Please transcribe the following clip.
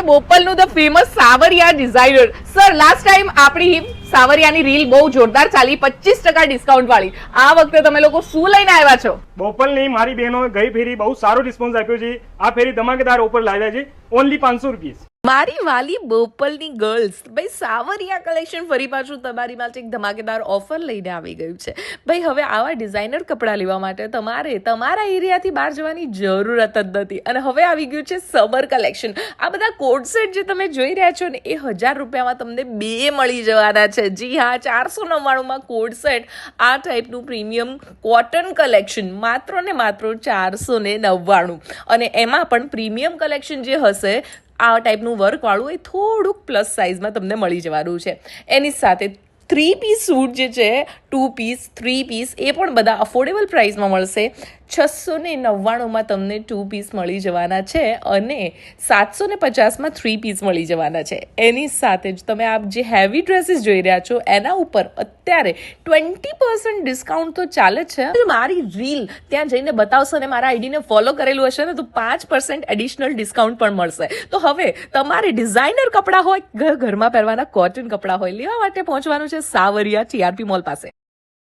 બોપલનું the famous Sawariya designer. Sir last time આપણી સાવરિયાની reel બહુ જોરદાર ચાલી, 25% ડિસ્કાઉન્ટ વાળી. આ વખતે તમે લોકો શું લઈને આવ્યા છો? બોપલની મારી બહેનો ગઈ ફેરી બહુ સારો રિસ્પોન્સ આપ્યો છે. આ ફેરી ધમાકેદાર ઓફર લાવ્યા છે, ઓનલી 500 રૂપિયા. મારી વાલી બોપલની ગર્લ્સ, ભાઈ સાવરિયા કલેક્શન ફરી પાછું તમારી માટે એક ધમાકેદાર ઓફર લઈને આવી ગયું છે. ભાઈ હવે આવા ડિઝાઇનર કપડાં લેવા માટે તમારે તમારા એરિયાથી બહાર જવાની જરૂરત જ નથી. અને હવે આવી ગયું છે સમર કલેક્શન. આ બધા કોડ સેટ જે તમે જોઈ રહ્યા છો ને, એ 1000 રૂપિયામાં તમને 2 મળી જવાના છે. જી હા, 499માં કોડ સેટ આ ટાઈપનું પ્રીમિયમ કોટન કલેક્શન માત્ર ને માત્ર 499. અને એમાં પણ પ્રીમિયમ કલેક્શન જે હશે આ ટાઈપનું વર્કવાળું, એ થોડુંક પ્લસ સાઇઝમાં તમને મળી જવાનું છે. એની સાથે 3 પીસ સૂટ જે છે, 2 પીસ 3 પીસ, એ પણ બધા અફોર્ડેબલ પ્રાઇસમાં મળશે. 699માં તમને 2 પીસ મળી જવાના છે અને 750માં 3 પીસ મળી જવાના છે. એની સાથે જ તમે આપ જે હેવી ડ્રેસીસ જોઈ રહ્યા છો એના ઉપર અત્યારે 20% ડિસ્કાઉન્ટ તો ચાલે છે. મારી રીલ ત્યાં જઈને બતાવશો અને મારા આઈડીને ફોલો કરેલું હશે ને, તો 5% એડિશનલ ડિસ્કાઉન્ટ પણ મળશે. તો હવે તમારે ડિઝાઇનર કપડાં હોય, ઘરમાં પહેરવાના કોટન કપડાં હોય, લેવા માટે પહોંચવાનું છે સાવરિયા TRP મોલ પાસે.